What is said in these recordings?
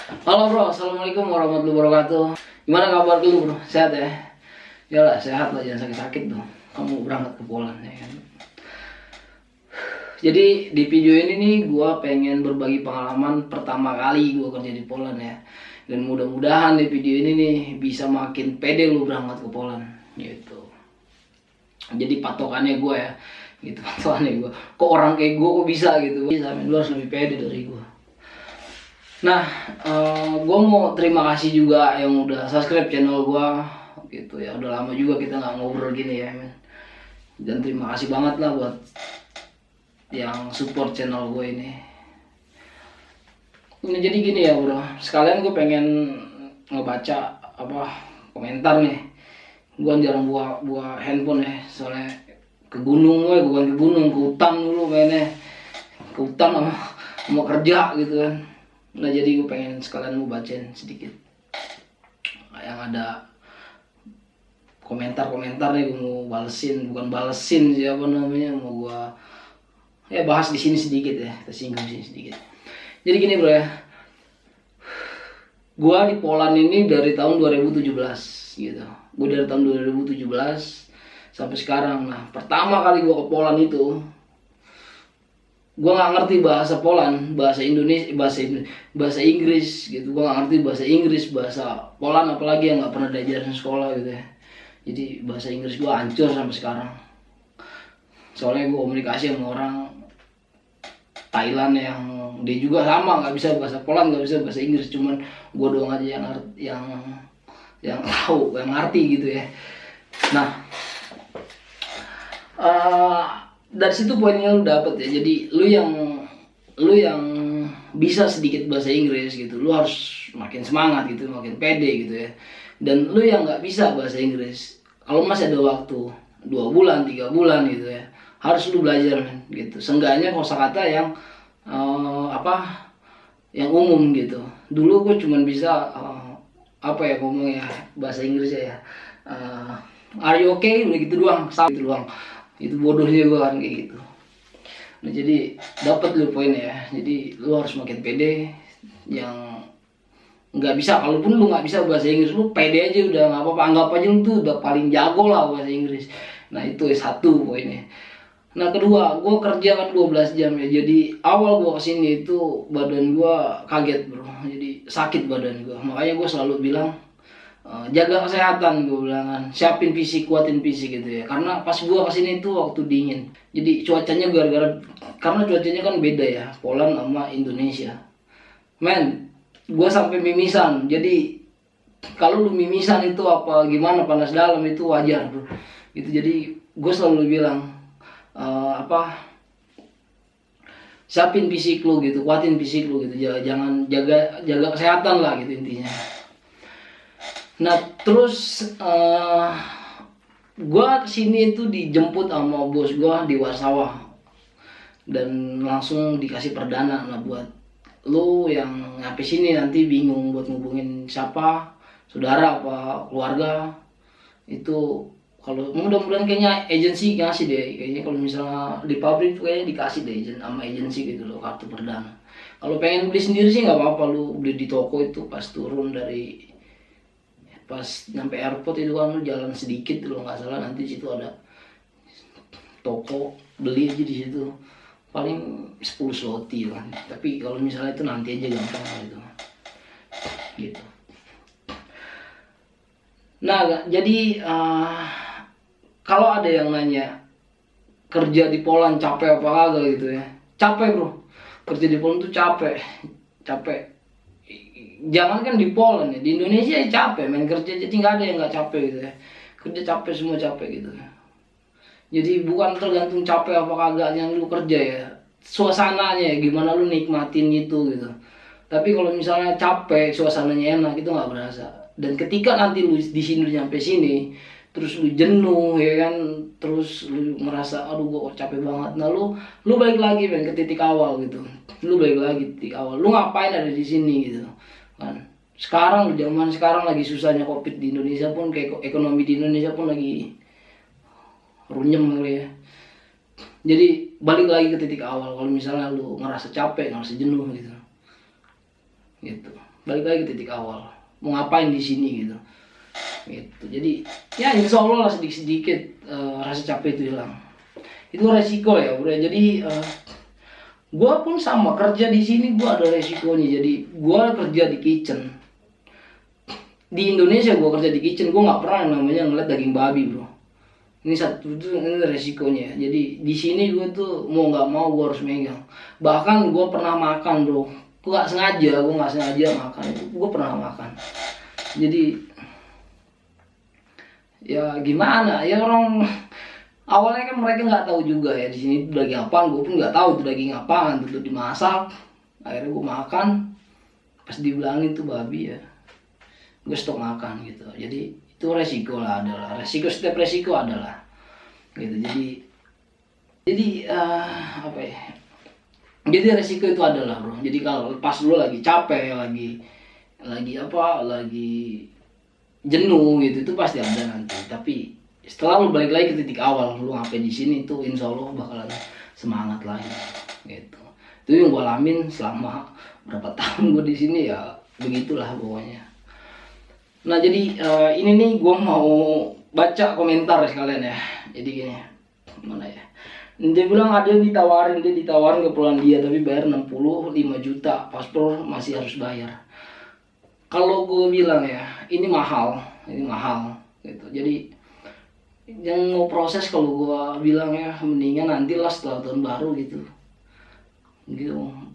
Halo bro, assalamualaikum warahmatullahi wabarakatuh. Gimana kabar lu bro? Sehat ya? Yalah sehat lah, jangan sakit-sakit tuh. Kamu berangkat ke Poland ya kan? Jadi di video ini nih gua pengen berbagi pengalaman pertama kali gua kerja di Poland ya. Dan mudah-mudahan di video ini nih bisa makin pede lu berangkat ke Poland gitu. Jadi patokannya gua ya, gitu patokannya gua. Kok orang kayak gua kok bisa gitu? Bisa, men, lu harus lebih pede dari gua. Nah, gue mau terima kasih juga yang udah subscribe channel gue gitu ya. Udah lama juga kita nggak ngobrol gini ya, men. Dan terima kasih banget lah buat yang support channel gue ini. Nah, jadi gini ya bro, sekalian gue pengen ngebaca komentar nih. Gue jarang buah handphone ya, soalnya ke gunung gue, bukan ke gunung, ke hutan dulu mainnya. Ke hutan sama mau kerja gitu kan. Nah jadi gue pengen sekalian mau bacain sedikit yang ada komentar nih, gue mau bukan balesin siapa namanya, mau gue ya bahas di sini sedikit ya, kita singgung sini sedikit. Jadi gini bro ya, gue di Poland ini dari tahun 2017 gitu. Gue dari tahun 2017 sampai sekarang. Nah pertama kali gue ke Poland itu gue nggak ngerti bahasa Poland, bahasa Indonesia, bahasa Inggris gitu. Gue nggak ngerti bahasa Inggris, bahasa Poland apalagi yang nggak pernah diajarin sekolah gitu ya. Jadi bahasa Inggris gue hancur sampai sekarang. Soalnya gue komunikasi sama orang Thailand yang dia juga sama nggak bisa bahasa Poland, nggak bisa bahasa Inggris, cuman gue doang aja yang tahu, yang ngerti gitu ya. Nah, dari situ poinnya lu dapet ya. Jadi lu yang bisa sedikit bahasa Inggris gitu, lu harus makin semangat gitu, makin pede gitu ya. Dan lu yang nggak bisa bahasa Inggris, kalau masih ada waktu 2 bulan 3 bulan gitu ya, harus lu belajar gitu. Seenggaknya kosakata yang yang umum gitu. Dulu gue cuman bisa ngomong ya bahasa Inggris ya. Are you okay? Udah gitu doang, gitu doang. Itu bodohnya gue kan kayak gitu. Nah jadi dapat lu poinnya ya. Jadi lu harus makin pede. Yang nggak bisa, kalaupun lu nggak bisa bahasa Inggris, lu pede aja udah nggak apa-apa, anggap aja lu tuh udah paling jago lah bahasa Inggris. Nah itu satu poinnya. Nah kedua, gue kerja kan 12 jam ya. Jadi awal gue kesini itu badan gue kaget bro. Jadi sakit badan gue. Makanya gue selalu bilang jaga kesehatan, gue bilang kan, siapin fisik, kuatin fisik gitu ya. Karena pas gue kesini itu waktu dingin, jadi cuacanya karena cuacanya kan beda ya, Poland sama Indonesia. Men, gue sampai mimisan. Jadi kalau lu mimisan itu apa gimana, panas dalam itu wajar bro. Gitu. Jadi gue selalu bilang siapin fisik lu gitu, kuatin fisik lu gitu. Jangan jaga kesehatan lah gitu intinya. Nah terus gue kesini itu dijemput sama bos gue di Warsawa dan langsung dikasih perdana. Nah buat lo yang nyampe sini nanti bingung buat ngubungin siapa, saudara apa keluarga, itu kalau mudah-mudahan kayaknya agensi ngasih deh. Kayaknya kalau misalnya di pabrik tuh kayaknya dikasih deh sama agensi gitu loh, kartu perdana. Kalau pengen beli sendiri sih nggak apa-apa, lu beli di toko itu pas turun dari pas nyampe airport itu kan lu jalan sedikit kalau nggak salah, nanti situ ada toko, beli aja di situ, paling 10 zloty lah. Tapi kalau misalnya itu nanti aja gampang gitu. Nah jadi kalau ada yang nanya kerja di Poland capek apa kagak gitu ya, capek bro. Kerja di Poland tuh capek. Jangan kan di Poland ya, di Indonesia ya capek main kerja, jadi nggak ada yang nggak capek gitu ya. Kerja capek, semua capek gitu. Jadi bukan tergantung capek apa kagak yang lu kerja ya, suasananya ya, gimana lu nikmatin itu gitu. Tapi kalau misalnya capek, suasananya enak, itu nggak berasa. Dan ketika nanti lu di sini nyampe sini, terus lu jenuh ya kan, terus lu merasa aduh gua kok capek banget. Nah lu balik lagi ke titik awal gitu. Lu balik lagi titik awal. Lu ngapain ada di sini gitu kan. Zaman sekarang lagi susahnya Covid di Indonesia pun, kayak ekonomi di Indonesia pun lagi runyem kali ya. Jadi balik lagi ke titik awal. Kalau misalnya lu ngerasa capek, ngerasa jenuh gitu, gitu. Balik lagi ke titik awal, mau ngapain di sini gitu. Jadi ya insya Allah lah sedikit-sedikit rasa capek itu hilang. Itu resiko ya bro. Jadi gue pun sama kerja di sini, gue ada resikonya. Jadi gue kerja di kitchen di Indonesia, gue kerja di kitchen, gue nggak pernah namanya ngeliat daging babi bro. Ini ini resikonya. Jadi di sini gue tuh mau nggak mau gue harus megang. Bahkan gue pernah makan bro, gue nggak sengaja makan itu, gue pernah makan. Jadi ya gimana ya, orang awalnya kan mereka nggak tahu juga ya di sini itu daging apaan, gue pun nggak tahu itu daging apaan, itu dimasak. Akhirnya gue makan, pas dibilangin itu babi ya, gue stop makan gitu. Jadi itu resiko lah, adalah resiko, setiap resiko adalah gitu. Jadi apa ya, jadi resiko itu adalah bro. Jadi kalau pas lu lagi capek, lagi jenuh gitu, itu pasti ada nanti. Tapi setelah lu balik lagi ke titik awal, lu ngapain di sini, itu insya Allah bakalan semangat lagi gitu. Itu yang gue alamin selama berapa tahun gue di sini ya, begitulah pokoknya. Nah jadi ini nih gue mau baca komentar sekalian ya. Jadi gini, mana ya? Dia bilang ada yang ditawarin ke Polandia tapi bayar 65 juta, paspor masih harus bayar. Kalau gue bilang ya, ini mahal gitu. Jadi yang mau proses, kalau gue bilang ya mendingan nantilah setelah tahun baru gitu.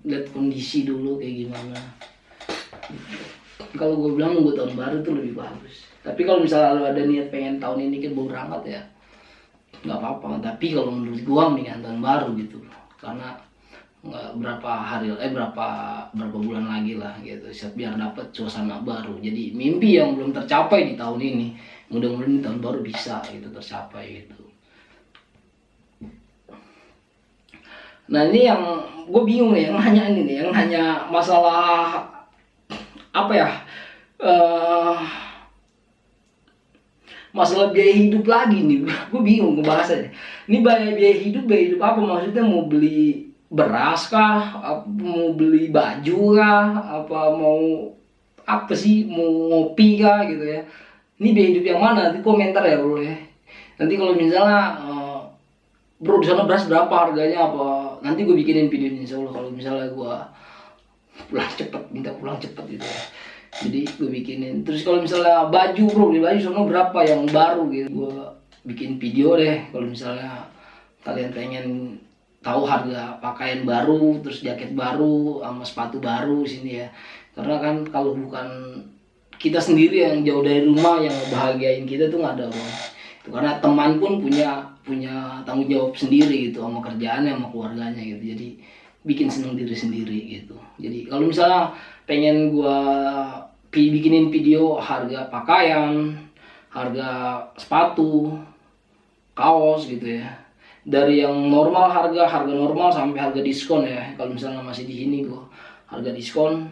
Lihat kondisi dulu kayak gimana. Kalau gue bilang nunggu tahun baru tuh lebih bagus. Tapi kalau misalnya lo ada niat pengen tahun ini kan baru berangkat ya, nggak apa-apa. Tapi kalau menurut gue mendingan tahun baru gitu, karena nggak berapa bulan lagi lah gitu, biar dapat suasana baru. Jadi mimpi yang belum tercapai di tahun ini, mudah-mudahan di tahun baru bisa gitu tercapai gitu. Nah ini yang gue bingung nih, yang hanya masalah apa ya, masalah biaya hidup lagi nih. Gue bingung ngebahasnya. Ini biaya hidup apa maksudnya? Mau beli beras kah, mau beli baju kah, apa mau apa sih, mau ngopi kah gitu ya. Ini biaya hidup yang mana? Nanti komentar ya bro ya. Nanti kalau misalnya bro di sana beras berapa harganya, apa nanti gue bikinin videonya insya Allah. Kalau misalnya gue minta pulang cepet gitu ya, jadi gue bikinin. Terus kalau misalnya baju bro, beli baju sono berapa yang baru gitu, gue bikin video deh. Kalau misalnya kalian pengen tahu harga pakaian baru, terus jaket baru sama sepatu baru sini ya. Karena kan kalau bukan kita sendiri yang jauh dari rumah yang ngebahagiain kita tuh nggak ada bro. Itu karena teman pun punya tanggung jawab sendiri gitu sama kerjaannya, sama keluarganya gitu. Jadi bikin seneng diri sendiri gitu. Jadi kalau misalnya pengen gua bikinin video harga pakaian, harga sepatu, kaos gitu ya, dari yang harga normal sampai harga diskon ya. Kalau misalnya masih di sini gua harga diskon,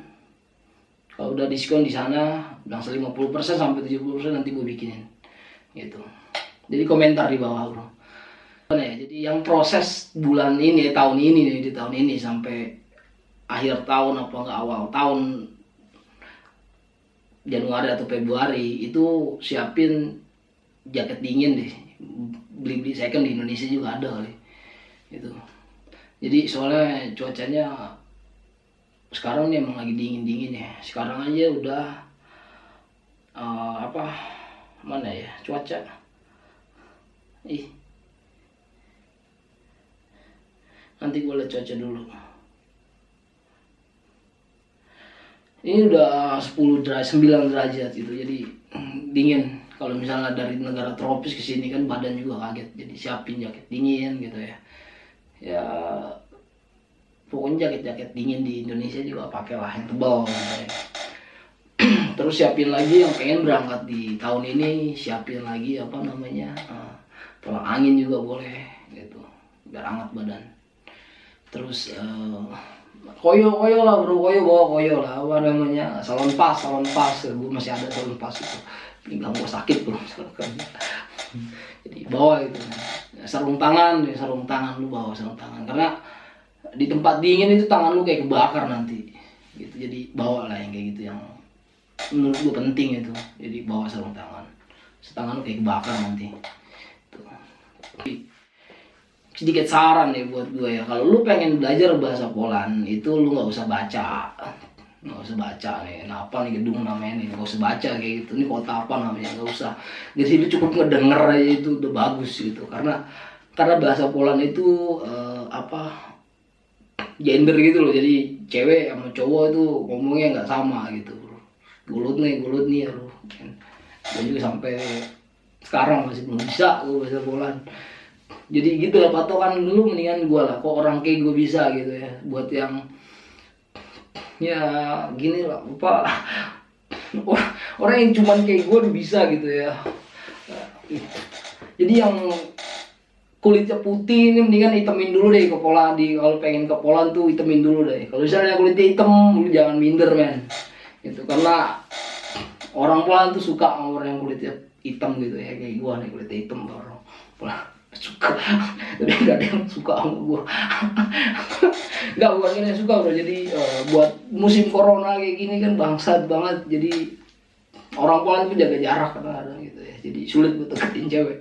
kalau udah diskon di sana bilang 50% sampai 70% nanti gua bikinin gitu. Jadi komentar di bawah bro. Ya, jadi yang proses bulan ini, tahun ini sampai akhir tahun apa enggak awal tahun Januari atau Februari itu siapin jaket dingin deh. Beli second di Indonesia juga ada kali. Gitu. Jadi soalnya cuacanya sekarang nih emang lagi dingin ya. Sekarang aja udah mana ya cuaca? Nanti gue lihat cuaca dulu. Ini udah 9 derajat gitu, jadi dingin. Kalau misalnya dari negara tropis ke sini kan badan juga kaget, jadi siapin jaket dingin gitu ya. Ya pokoknya jaket dingin di Indonesia juga pakai lah yang tebal gitu ya. Terus siapin lagi yang pengen berangkat di tahun ini, siapin lagi tolak angin juga boleh gitu, biar hangat badan. Terus koyo lah bro, bawa koyo lah, salon pas, gue masih ada salon pas itu, pinggang gue sakit bro, jadi bawa itu. Sarung tangan lu bawa sarung tangan, karena di tempat dingin itu tangan lu kayak kebakar nanti gitu. Jadi bawa lah yang kayak gitu, yang menurut gue penting itu. Jadi bawa sarung tangan, setangan lu kayak kebakar nanti tuh. Sedikit saran nih buat gue ya, kalau lu pengen belajar bahasa Poland itu lu nggak usah baca nih, apa nih gedung namanya nih, nggak usah baca kayak gitu, ini kota apa namanya, nggak usah. Jadi lu cukup ngedenger aja itu udah bagus gitu, karena bahasa Poland itu gender gitu loh, jadi cewek sama cowok itu ngomongnya nggak sama gitu bro. Gulut nih ya bro, gue juga sampai sekarang masih belum bisa gue bahasa Poland. Jadi gitu lah patokan, lu mendingan gue lah, kok orang kayak gue bisa gitu ya. Buat yang ya gini lah, orang yang cuman kayak gue udah bisa gitu ya. Jadi yang kulitnya putih ini mendingan hitamin dulu deh ke Poland. Kalau pengen ke Poland tuh hitamin dulu deh. Kalau misalnya kulitnya hitam, lu jangan minder men gitu, karena orang Poland tuh suka sama orang yang kulitnya hitam gitu ya, kayak gue nih kulitnya hitam, orang Poland suka. Tapi gak ada yang suka sama gue. Gak, bukan ini yang suka bro. Jadi buat musim corona kayak gini kan bangsat banget, jadi orang Poland tuh jaga jarak kadang-kadang gitu ya, jadi sulit buat deketin cewek.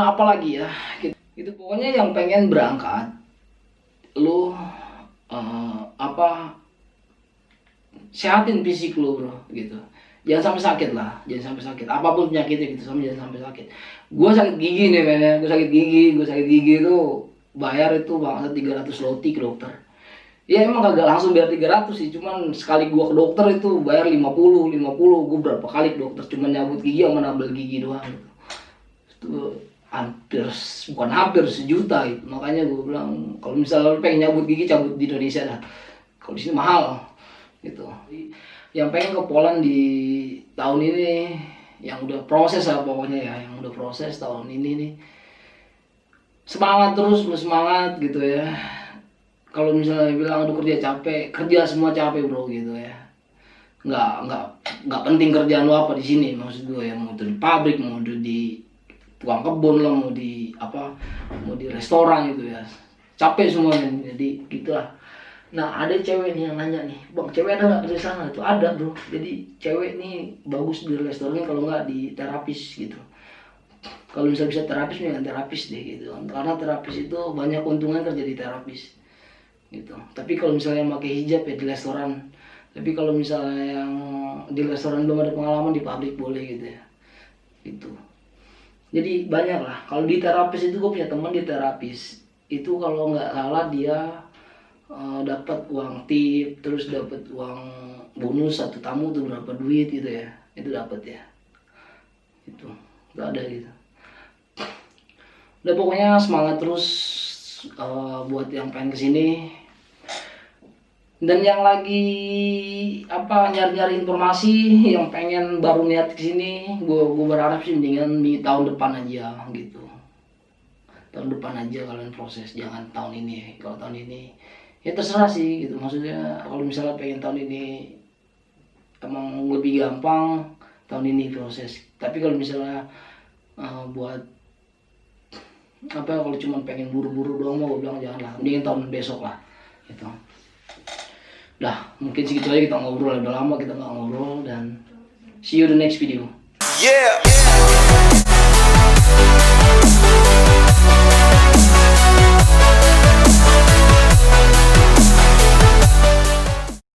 Apalagi ya gitu, pokoknya yang pengen berangkat lu sehatin fisik lu bro gitu. Jangan sampai sakit lah, jangan sampai sakit apapun penyakitnya gitu, jangan sampai sakit. Gue sakit gigi nih men ya, gue sakit gigi itu bayar itu bangsa 300 zloty ke dokter. Ya emang kagak langsung bayar 300 sih, cuman sekali gue ke dokter itu bayar 50. Gue berapa kali ke dokter cuma nyabut gigi sama nambal gigi doang gitu. Itu bukan hampir sejuta gitu. Makanya gue bilang kalau misalnya lu pengen nyabut gigi, cabut di Indonesia dah, kalau di sini mahal gitu. Yang pengen ke Poland di tahun ini, yang udah proses lah pokoknya ya, yang udah proses tahun ini nih, semangat terus, semangat gitu ya. Kalau misalnya bilang aduh kerja capek, kerja semua capek bro gitu ya. Nggak penting kerjaan lu apa di sini, maksud gue ya, mau itu di pabrik, mau itu di tukang kebun lah, mau di restoran gitu ya, capek semuanya. Jadi gitulah. Nah ada cewek nih yang nanya nih, bang cewek ada nggak kerja sana? Itu ada bro. Jadi cewek nih bagus di restoran, kalau nggak di terapis gitu. Kalau misalnya bisa terapis nih, terapis deh gitu. Karena terapis itu banyak keuntungan kerja di terapis gitu. Tapi kalau misalnya pakai hijab ya di restoran. Tapi kalau misalnya yang di restoran belum ada pengalaman, di pabrik boleh gitu ya. Gitu. Jadi banyak lah. Kalau di terapis itu gue punya teman di terapis. Itu kalau nggak salah dia dapat uang tip, terus dapat uang bonus satu tamu tuh berapa duit gitu ya, itu dapat ya, itu nggak ada gitu. Udah pokoknya semangat terus buat yang pengen kesini, dan yang lagi nyari informasi, yang pengen baru niat kesini, gue berharap sih mendingan di tahun depan aja gitu. Tahun depan aja kalian proses, jangan tahun ini. Kalau tahun ini ya terserah sih gitu, maksudnya kalau misalnya pengen tahun ini emang lebih gampang, tahun ini proses. Tapi kalau misalnya buat kalau cuma pengen buru-buru doang, mau gue bilang jangan lah, mending tahun besok lah gitu. Dah mungkin segitu aja kita ngobrol, udah lama kita nggak ngobrol, dan see you the next video. Yeah.